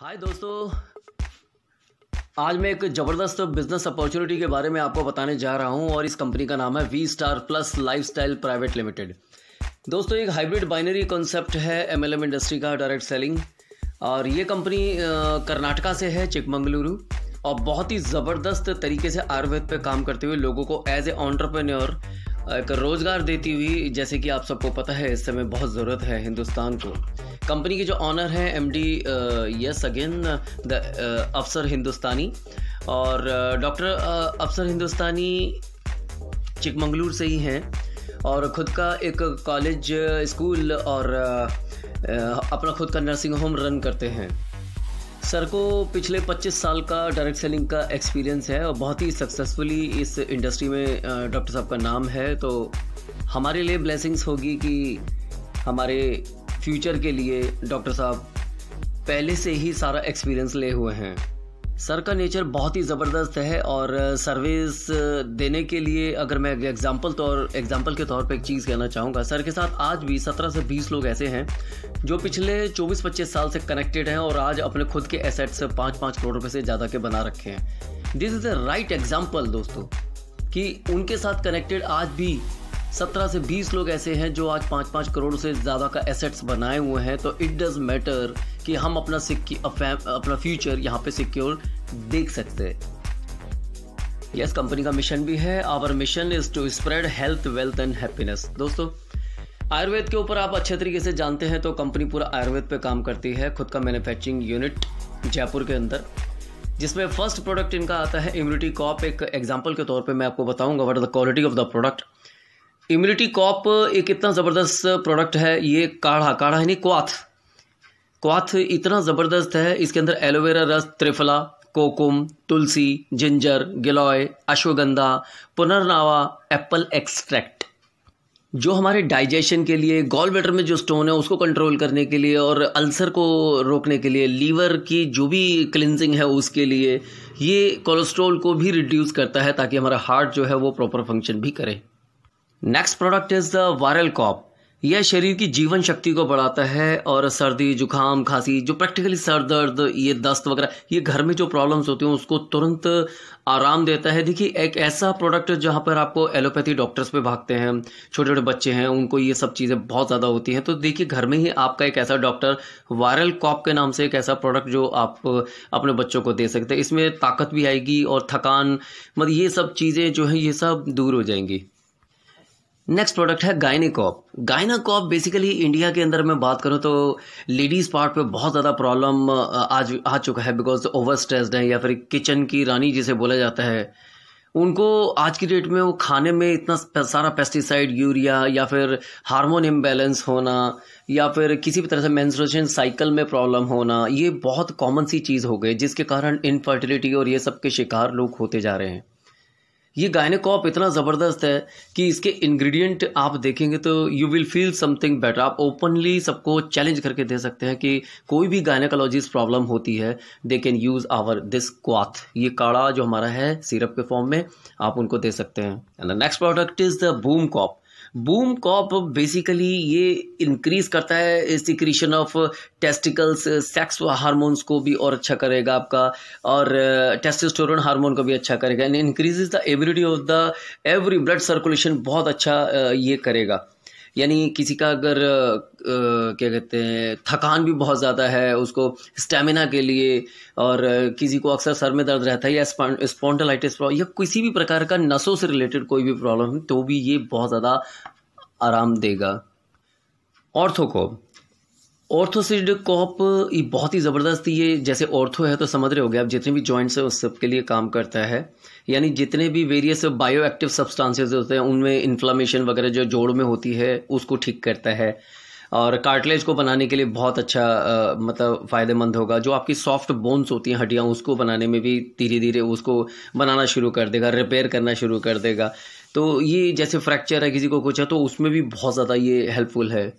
हाय दोस्तों, आज मैं एक ज़बरदस्त बिजनेस अपॉर्चुनिटी के बारे में आपको बताने जा रहा हूं और इस कंपनी का नाम है V star plus lifestyle private limited. दोस्तों, एक हाइब्रिड बाइनरी कॉन्सेप्ट है एमएलएम इंडस्ट्री का, डायरेक्ट सेलिंग। और ये कंपनी कर्नाटका से है, चिकमंगलुरु, और बहुत ही ज़बरदस्त तरीके से आयुर्वेद पे काम करते हुए लोगों को एज ए एंटरप्रेन्योर एक रोज़गार देती हुई, जैसे कि आप सबको पता है इस समय बहुत ज़रूरत है हिंदुस्तान को। कंपनी के जो ऑनर हैं एमडी यस अगेन द अफसर हिंदुस्तानी, और डॉक्टर अफसर हिंदुस्तानी चिकमंगलुरु से ही हैं और ख़ुद का एक कॉलेज स्कूल और अपना खुद का नर्सिंग होम रन करते हैं। सर को पिछले 25 साल का डायरेक्ट सेलिंग का एक्सपीरियंस है और बहुत ही सक्सेसफुली इस इंडस्ट्री में डॉक्टर साहब का नाम है। तो हमारे लिए ब्लेसिंग्स होगी कि हमारे फ्यूचर के लिए डॉक्टर साहब पहले से ही सारा एक्सपीरियंस ले हुए हैं। सर का नेचर बहुत ही ज़बरदस्त है और सर्विस देने के लिए अगर मैं एग्जांपल के तौर पे एक चीज़ कहना चाहूँगा, सर के साथ आज भी 17 से 20 लोग ऐसे हैं जो पिछले 24-25 साल से कनेक्टेड हैं और आज अपने खुद के एसेट्स 5-5 करोड़ रुपए से ज़्यादा के बना रखे हैं। This is the right example दोस्तों, कि उनके साथ कनेक्टेड आज भी 17 से 20 लोग ऐसे हैं जो आज 5-5 करोड़ से ज़्यादा का एसेट्स बनाए हुए हैं। तो इट डज़ मैटर कि हम अपना फ्यूचर यहाँ पे सिक्योर देख सकते हैं। यस, कंपनी का मिशन भी है, our mission is to spread health, wealth and happiness. दोस्तों, आयुर्वेद के ऊपर आप अच्छे तरीके से जानते हैं तो कंपनी पूरा आयुर्वेद पे काम करती है। खुद का मैन्युफैक्चरिंग यूनिट जयपुर के अंदर, जिसमें फर्स्ट प्रोडक्ट इनका आता है इम्यूनिटी कॉप। एक एग्जाम्पल के तौर पर मैं आपको बताऊँगा what is the quality of the product. Immunity cop एक इतना ज़बरदस्त प्रोडक्ट है। ये काढ़ा है नहीं, क्वाथ इतना ज़बरदस्त है। इसके अंदर एलोवेरा रस, त्रिफला, कोकुम, तुलसी, जिंजर, गिलोय, अश्वगंधा, पुनर्नावा, एप्पल एक्सट्रैक्ट, जो हमारे डाइजेशन के लिए, गॉल ब्लैडर में जो स्टोन है उसको कंट्रोल करने के लिए और अल्सर को रोकने के लिए, लीवर की जो भी क्लिनजिंग है उसके लिए, ये कोलेस्ट्रॉल को भी रिड्यूस करता है ताकि हमारा हार्ट जो है वो प्रॉपर फंक्शन भी करे। Next product is the viral cop. यह शरीर की जीवन शक्ति को बढ़ाता है और सर्दी, जुकाम, खांसी, जो प्रैक्टिकली सर दर्द, ये दस्त वगैरह, ये घर में जो प्रॉब्लम्स होती हैं उसको तुरंत आराम देता है। देखिए, एक ऐसा प्रोडक्ट जहाँ पर आपको एलोपैथी डॉक्टर्स पे भागते हैं, छोटे छोटे बच्चे हैं, उनको ये सब चीज़ें बहुत ज़्यादा होती हैं। तो देखिए, घर में ही आपका एक ऐसा डॉक्टर वायरल कॉप के नाम से एक ऐसा प्रोडक्ट जो आप अपने बच्चों को दे सकते हैं। इसमें ताकत भी आएगी और थकान, मतलब ये सब चीज़ें जो हैं ये सब दूर हो जाएंगी। नेक्स्ट प्रोडक्ट है गायनेकॉप। गायनेकॉप बेसिकली इंडिया के अंदर मैं बात करूं तो लेडीज़ पार्ट पे बहुत ज़्यादा प्रॉब्लम आज आ चुका है, बिकॉज ओवर स्ट्रेस्ड है या फिर किचन की रानी जिसे बोला जाता है। उनको आज की डेट में वो खाने में इतना सारा पेस्टिसाइड, यूरिया, या फिर हार्मोन इम्बैलेंस होना, या फिर किसी भी तरह से मेंस्ट्रुएशन साइकिल में प्रॉब्लम होना, ये बहुत कॉमन सी चीज़ हो गई, जिसके कारण इनफर्टिलिटी और ये सब के शिकार लोग होते जा रहे हैं। ये गायनेकॉप इतना ज़बरदस्त है कि इसके इंग्रेडिएंट आप देखेंगे तो you will feel something better. आप ओपनली सबको चैलेंज करके दे सकते हैं कि कोई भी गायनेकोलॉजिस्ट प्रॉब्लम होती है, they can use our this क्वाथ। ये काढ़ा जो हमारा है सिरप के फॉर्म में, आप उनको दे सकते हैं। And the next product is the boom cop. Boom cop basically ये इंक्रीज करता है secretion of testicles, sex hormones को भी और अच्छा करेगा आपका, और टेस्टोस्टेरोन हार्मोन को भी अच्छा करेगा, and increases the ability of the every blood circulation, बहुत अच्छा ये करेगा। यानी किसी का अगर क्या कहते हैं, थकान भी बहुत ज़्यादा है, उसको स्टेमिना के लिए, और किसी को अक्सर सर में दर्द रहता है या स्पॉन्डिलाइटिस या किसी भी प्रकार का नसों से रिलेटेड कोई भी प्रॉब्लम है, तो भी ये बहुत ज़्यादा आराम देगा। ऑर्थोसिड कॉप ये बहुत ही ज़बरदस्त, ये जैसे ऑर्थो है तो समझ रहे होगे आप, जितने भी जॉइंट्स है उस सब के लिए काम करता है। यानी जितने भी वेरियस बायो एक्टिव सब्सटेंसेस होते हैं उनमें इन्फ्लामेशन वगैरह जो जोड़ में होती है उसको ठीक करता है, और कार्टिलेज को बनाने के लिए बहुत अच्छा मतलब फ़ायदेमंद होगा। जो आपकी सॉफ्ट बोन्स होती हैं, हड्डियाँ, उसको बनाने में भी धीरे धीरे उसको बनाना शुरू कर देगा, रिपेयर करना शुरू कर देगा। तो ये जैसे फ्रैक्चर है किसी को कुछ है तो उसमें भी बहुत ज़्यादा ये हेल्पफुल है।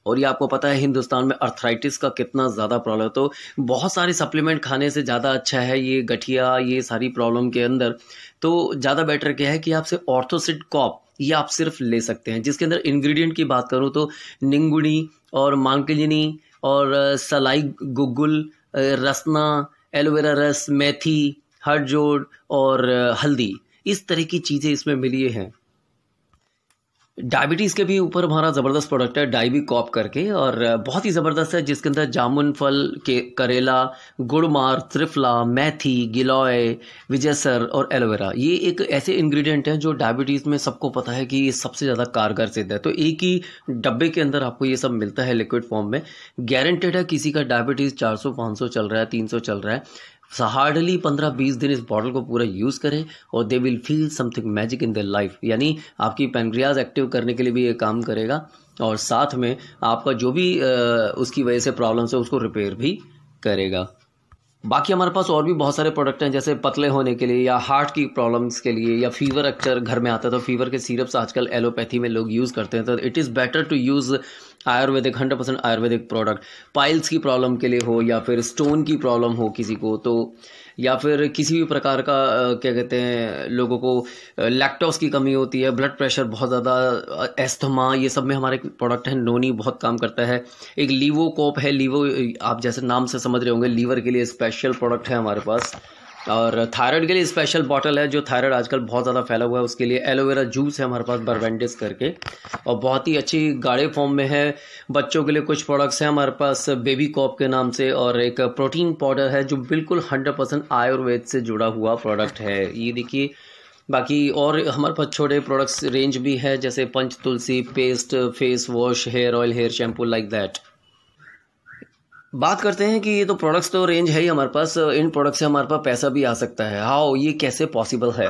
और ये आपको पता है हिंदुस्तान में अर्थराइटिस का कितना ज़्यादा प्रॉब्लम है, तो बहुत सारे सप्लीमेंट खाने से ज़्यादा अच्छा है ये गठिया, ये सारी प्रॉब्लम के अंदर तो ज़्यादा बेटर क्या है कि आपसे ऑर्थोसिड कॉप ये आप सिर्फ ले सकते हैं, जिसके अंदर इंग्रेडिएंट की बात करूँ तो निंगुनी और मांकलिनी और सलाई गुग्गुल रसना, एलोवेरा रस, मेथी, हट जोड़ और हल्दी, इस तरह की चीज़ें इसमें मिली हैं। डायबिटीज़ के भी ऊपर हमारा ज़बरदस्त प्रोडक्ट है डाइबी कॉप करके, और बहुत ही ज़बरदस्त है, जिसके अंदर जामुन फल के, करेला, गुड़मार, त्रिफला, मेथी, गिलोय, विजयसर और एलोवेरा, ये एक ऐसे इंग्रेडिएंट हैं जो डायबिटीज़ में सबको पता है कि ये सबसे ज़्यादा कारगर सिद्ध है। तो एक ही डब्बे के अंदर आपको ये सब मिलता है लिक्विड फॉर्म में। गारंटेड है किसी का डायबिटीज़ 400-500 चल रहा है, 300 चल रहा है, हार्डली 15-20 दिन इस बॉटल को पूरा यूज़ करें और they will feel something magic in their life. यानी आपकी पैनक्रियाज एक्टिव करने के लिए भी ये काम करेगा, और साथ में आपका जो भी उसकी वजह से प्रॉब्लम्स है उसको रिपेयर भी करेगा। बाकी हमारे पास और भी बहुत सारे प्रोडक्ट हैं, जैसे पतले होने के लिए या हार्ट की प्रॉब्लम्स के लिए, या फीवर अक्सर घर में आता है तो फीवर के सिरप्स आजकल एलोपैथी में लोग यूज़ करते हैं, तो it is better to use Ayurvedic, 100% Ayurvedic product. Piles की प्रॉब्लम के लिए हो, या फिर स्टोन की प्रॉब्लम हो किसी को, तो या फिर किसी भी प्रकार का क्या कहते हैं, लोगों को लैक्टोज की कमी होती है, ब्लड प्रेशर बहुत ज़्यादा, एस्थमा, ये सब में हमारे प्रोडक्ट है। नोनी बहुत काम करता है। एक लीवो कोप है, लीवो आप जैसे नाम से समझ रहे होंगे, लीवर के लिए स्पेशल प्रोडक्ट है हमारे पास। और थायराइड के लिए स्पेशल बॉटल है, जो थायराइड आजकल बहुत ज़्यादा फैला हुआ है उसके लिए। एलोवेरा जूस है हमारे पास, बरवेंडिस करके, और बहुत ही अच्छी गाढ़े फॉर्म में है। बच्चों के लिए कुछ प्रोडक्ट्स हैं हमारे पास बेबी कॉप के नाम से, और एक प्रोटीन पाउडर है जो बिल्कुल 100% आयुर्वेद से जुड़ा हुआ प्रोडक्ट है, ये देखिए। बाकी और हमारे पास छोटे प्रोडक्ट्स रेंज भी है, जैसे Panch Tulsi paste, face wash, hair oil, hair shampoo, like that. बात करते हैं कि ये तो प्रोडक्ट्स तो रेंज है ही हमारे पास, इन प्रोडक्ट से हमारे पास पैसा भी आ सकता है। हाउ, ये कैसे पॉसिबल है?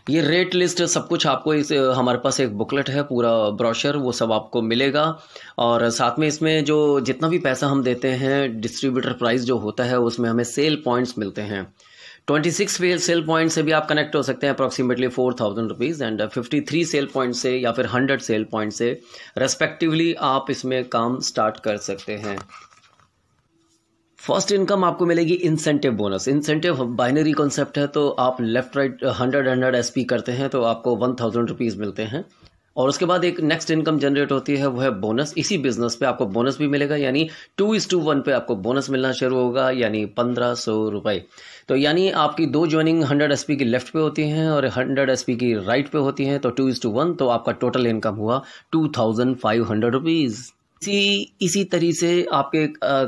ये रेट लिस्ट सब कुछ आपको इस हमारे पास एक बुकलेट है, पूरा ब्रोशर, वो सब आपको मिलेगा। और साथ में इसमें जो जितना भी पैसा हम देते हैं, डिस्ट्रीब्यूटर प्राइस जो होता है, उसमें हमें सेल पॉइंट्स मिलते हैं। 26 सेल पॉइंट से भी आप कनेक्ट हो सकते हैं, approximately 4000 rupees, and 53 cell point से या फिर 100 सेल पॉइंट से रेस्पेक्टिवली आप इसमें काम स्टार्ट कर सकते हैं। फर्स्ट इनकम आपको मिलेगी incentive bonus. Incentive binary concept है, तो आप लेफ्ट राइट 100 एसपी करते हैं तो आपको 1000 रुपीज़ मिलते हैं। और उसके बाद एक नेक्स्ट इनकम जनरेट होती है, वो है बोनस। इसी बिजनेस पे आपको बोनस भी मिलेगा, यानी 2:1 पे आपको बोनस मिलना शुरू होगा, यानी 1500 रुपये। तो यानी आपकी दो ज्वाइनिंग 100 एसपी की लेफ्ट पे होती हैं और 100 एसपी की राइट पे होती हैं, तो 2:1, तो आपका टोटल इनकम हुआ 2500 रुपीज़। इसी तरीके से आपके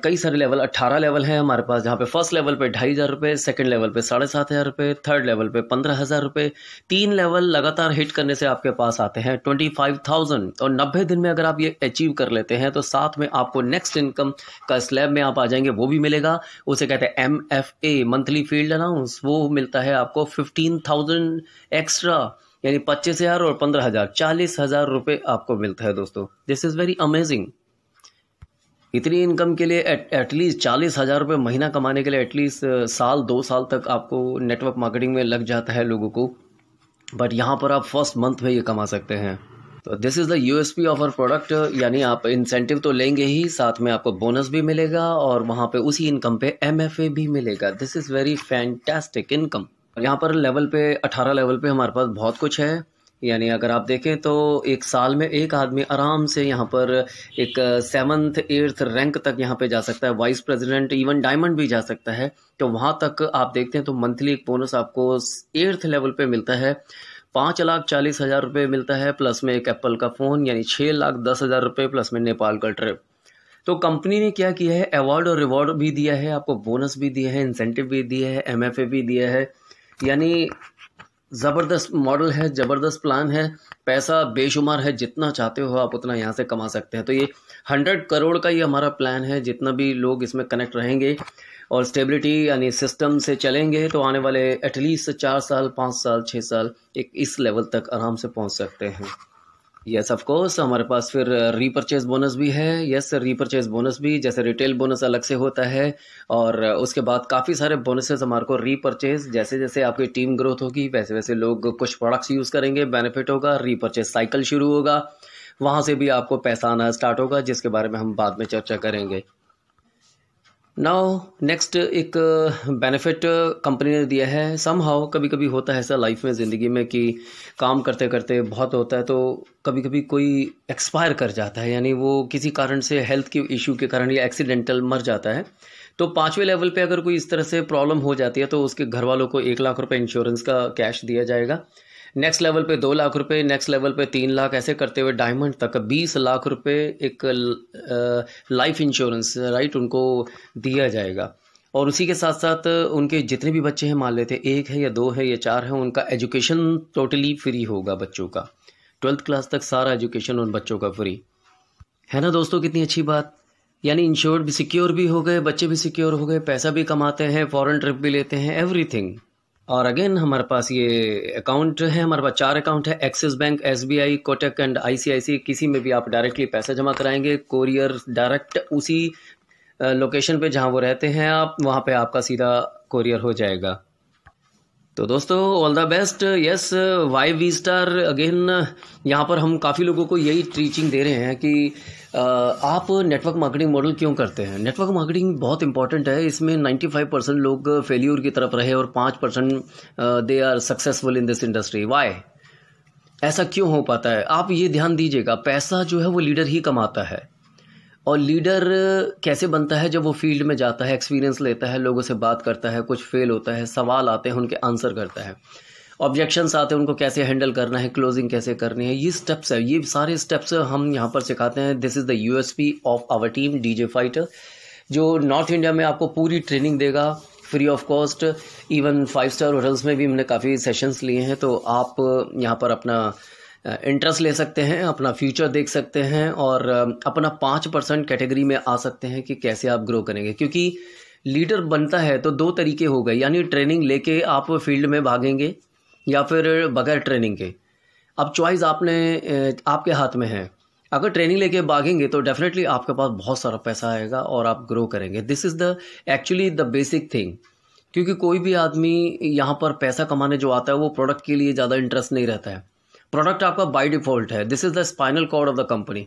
कई सारे लेवल, 18 लेवल हैं हमारे पास, जहाँ पे फर्स्ट लेवल पे 2500 रुपये, सेकंड लेवल पे 7500 रुपये, थर्ड लेवल पे 15000 रुपये। 3 लेवल लगातार हिट करने से आपके पास आते हैं 25,000, और 90 दिन में अगर आप ये अचीव कर लेते हैं तो साथ में आपको नेक्स्ट इनकम का स्लैब में आप आ जाएंगे, वो भी मिलेगा। उसे कहते हैं MFA, मंथली फील्ड अलाउंस, वो मिलता है आपको 15,000 एक्स्ट्रा, यानी 25,000 और 15,000, 40,000 रुपये आपको मिलता है दोस्तों। This is very amazing. इतनी इनकम के लिए एटलीस्ट 40,000 रुपये महीना कमाने के लिए एटलीस्ट साल 2 साल तक आपको नेटवर्क मार्केटिंग में लग जाता है लोगों को, बट यहाँ पर आप फर्स्ट मंथ में ये कमा सकते हैं। तो this is the USP of our product, यानी आप इंसेंटिव तो लेंगे ही, साथ में आपको बोनस भी मिलेगा, और वहाँ पे उसी इनकम पे MFA भी मिलेगा। This is very fantastic income. यहाँ पर लेवल पे 18 लेवल पे हमारे पास बहुत कुछ है, यानी अगर आप देखें तो एक साल में एक आदमी आराम से यहाँ पर एक 7th 8th रैंक तक यहाँ पे जा सकता है, वाइस प्रेसिडेंट, इवन डायमंड भी जा सकता है। तो वहाँ तक आप देखते हैं तो मंथली एक बोनस आपको 8th लेवल पे मिलता है, 5,40,000 रुपये मिलता है, प्लस में एक एप्पल का फ़ोन, यानी 6,10,000 रुपये, प्लस में नेपाल का ट्रिप। तो कंपनी ने क्या किया है, अवार्ड और रिवॉर्ड भी दिया है आपको, बोनस भी दिया है, इंसेंटिव भी दिया है, MFA भी दिया है, यानी ज़बरदस्त मॉडल है, ज़बरदस्त प्लान है। पैसा बेशुमार है, जितना चाहते हो आप उतना यहाँ से कमा सकते हैं। तो ये 100 करोड़ का ये हमारा प्लान है। जितना भी लोग इसमें कनेक्ट रहेंगे और स्टेबिलिटी यानी सिस्टम से चलेंगे, तो आने वाले एटलीस्ट 4 साल, 5 साल, 6 साल एक इस लेवल तक आराम से पहुँच सकते हैं। यस ऑफ कोर्स, हमारे पास फिर रीपरचेज बोनस भी है। यस, रीपरचेज बोनस भी, जैसे रिटेल बोनस अलग से होता है, और उसके बाद काफ़ी सारे बोनसेस हमारे को रीपरचेज, जैसे जैसे आपकी टीम ग्रोथ होगी वैसे वैसे लोग कुछ प्रोडक्ट्स यूज़ करेंगे, बेनिफिट होगा, रीपरचेज साइकिल शुरू होगा, वहाँ से भी आपको पैसा आना स्टार्ट होगा, जिसके बारे में हम बाद में चर्चा करेंगे। नाउ नेक्स्ट एक बेनिफिट कंपनी ने दिया है। समहाउ कभी कभी होता है ऐसा लाइफ में, ज़िंदगी में, कि काम करते करते बहुत होता है तो कभी कभी कोई एक्सपायर कर जाता है, यानी वो किसी कारण से हेल्थ के इशू के कारण या एक्सीडेंटल मर जाता है। तो 5वें लेवल पे अगर कोई इस तरह से प्रॉब्लम हो जाती है तो उसके घर वालों को 1 लाख रुपए इंश्योरेंस का कैश दिया जाएगा। नेक्स्ट लेवल पे 2 लाख रुपए, नेक्स्ट लेवल पे 3 लाख, ऐसे करते हुए डायमंड तक 20 लाख रुपए एक लाइफ इंश्योरेंस राइट उनको दिया जाएगा। और उसी के साथ साथ उनके जितने भी बच्चे हैं, मान लेते हैं 1 है या 2 है या 4 है, उनका एजुकेशन टोटली फ्री होगा बच्चों का। 12th क्लास तक सारा एजुकेशन उन बच्चों का फ्री है ना दोस्तों। कितनी अच्छी बात, यानी इंश्योर्ड भी, सिक्योर भी हो गए, बच्चे भी सिक्योर हो गए, पैसा भी कमाते हैं, फॉरेन ट्रिप भी लेते हैं, एवरीथिंग। और अगेन हमारे पास ये अकाउंट है, हमारे पास 4 अकाउंट है, axis bank, SBI, Kotak and ICICI। किसी में भी आप डायरेक्टली पैसा जमा कराएंगे, कोरियर डायरेक्ट उसी लोकेशन पे जहाँ वो रहते हैं आप, वहाँ पे आपका सीधा कोरियर हो जाएगा। तो दोस्तों all the best. Yes, why V star again यहाँ पर हम काफ़ी लोगों को यही टीचिंग दे रहे हैं कि आप नेटवर्क मार्केटिंग मॉडल क्यों करते हैं। नेटवर्क मार्केटिंग बहुत इंपॉर्टेंट है, इसमें 95% लोग फेल्यूर की तरफ रहे और 5% they are successful in this industry. Why ऐसा क्यों हो पाता है, आप ये ध्यान दीजिएगा। पैसा जो है वो लीडर ही कमाता है, और लीडर कैसे बनता है, जब वो फील्ड में जाता है, एक्सपीरियंस लेता है, लोगों से बात करता है, कुछ फेल होता है, सवाल आते हैं, उनके आंसर करता है, ऑब्जेक्शंस आते हैं, उनको कैसे हैंडल करना है, क्लोजिंग कैसे करनी है। ये स्टेप्स है, ये सारे स्टेप्स हम यहाँ पर सिखाते हैं। This is the USP of our team DJ fighter, जो नॉर्थ इंडिया में आपको पूरी ट्रेनिंग देगा free of cost. Even 5 star hotels में भी हमने काफ़ी सेशंस लिए हैं, तो आप यहाँ पर अपना इंटरेस्ट ले सकते हैं, अपना फ्यूचर देख सकते हैं, और अपना 5% कैटेगरी में आ सकते हैं कि कैसे आप ग्रो करेंगे। क्योंकि लीडर बनता है तो 2 तरीके हो गए, यानी ट्रेनिंग लेके आप फील्ड में भागेंगे या फिर बगैर ट्रेनिंग के। अब चॉइस आपके हाथ में है। अगर ट्रेनिंग लेके भागेंगे तो डेफिनेटली आपके पास बहुत सारा पैसा आएगा और आप ग्रो करेंगे। This is the actually the basic thing. क्योंकि कोई भी आदमी यहाँ पर पैसा कमाने जो आता है वो प्रोडक्ट के लिए ज़्यादा इंटरेस्ट नहीं रहता है, प्रोडक्ट आपका बाय डिफॉल्ट है। This is the spinal cord of the company.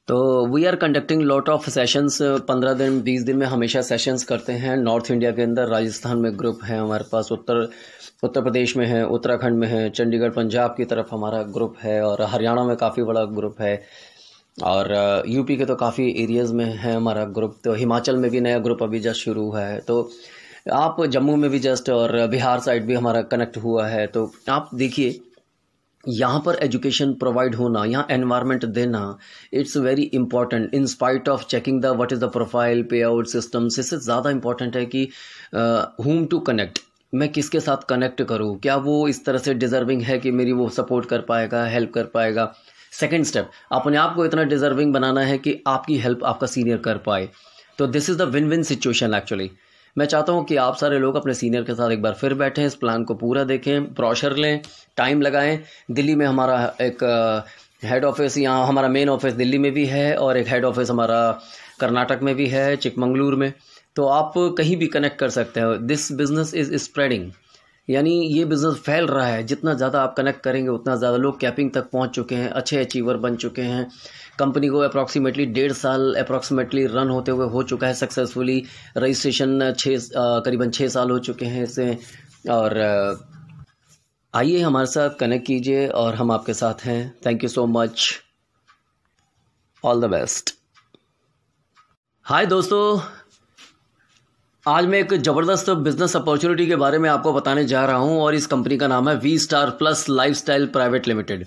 तो we are conducting lot of sessions, 15 दिन 20 दिन में हमेशा सेशंस करते हैं। नॉर्थ इंडिया के अंदर राजस्थान में ग्रुप है हमारे पास, उत्तर प्रदेश में है, उत्तराखंड में है, चंडीगढ़ पंजाब की तरफ हमारा ग्रुप है, और हरियाणा में काफ़ी बड़ा ग्रुप है, और यूपी के तो काफ़ी एरियाज़ में है हमारा ग्रुप। तो हिमाचल में भी नया ग्रुप अभी जस्ट शुरू हुआ है, तो आप जम्मू में भी जस्ट, और बिहार साइड भी हमारा कनेक्ट हुआ है। तो आप देखिए यहाँ पर एजुकेशन प्रोवाइड होना, यहाँ एनवायरनमेंट देना, it's very important. In spite of checking the what is the profile, पे आउट सिस्टम, इससे ज़्यादा इंपॉर्टेंट है कि whom टू कनेक्ट, मैं किसके साथ कनेक्ट करूँ, क्या वो इस तरह से डिज़र्विंग है कि मेरी वो सपोर्ट कर पाएगा, हेल्प कर पाएगा। सेकेंड स्टेप, अपने आप को इतना डिज़र्विंग बनाना है कि आपकी हेल्प आपका सीनियर कर पाए। तो this is the win win situation actually. मैं चाहता हूं कि आप सारे लोग अपने सीनियर के साथ एक बार फिर बैठें, इस प्लान को पूरा देखें, ब्रोशर लें, टाइम लगाएं। दिल्ली में हमारा एक हेड ऑफिस, यहाँ हमारा मेन ऑफिस दिल्ली में भी है, और एक हेड ऑफिस हमारा कर्नाटक में भी है, चिकमंगलुरु में। तो आप कहीं भी कनेक्ट कर सकते हो। दिस बिजनेस इज़ स्प्रेडिंग, यानी ये बिज़नेस फैल रहा है। जितना ज़्यादा आप कनेक्ट करेंगे उतना ज़्यादा लोग कैपिंग तक पहुँच चुके हैं, अच्छे अचीवर बन चुके हैं। कंपनी को अप्रॉक्सीमेटली 1.5 साल अप्रॉक्सीमेटली रन होते हुए हो चुका है सक्सेसफुली। रजिस्ट्रेशन करीबन 6 साल हो चुके हैं इसे। और आइए हमारे साथ कनेक्ट कीजिए, और हम आपके साथ हैं। Thank you so much, all the best. Hi दोस्तों, आज मैं एक ज़बरदस्त बिजनेस अपॉर्चुनिटी के बारे में आपको बताने जा रहा हूं, और इस कंपनी का नाम है V star plus lifestyle private limited.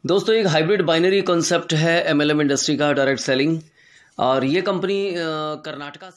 दोस्तों एक हाइब्रिड बाइनरी कॉन्सेप्ट है MLM इंडस्ट्री का, डायरेक्ट सेलिंग। और ये कंपनी कर्नाटका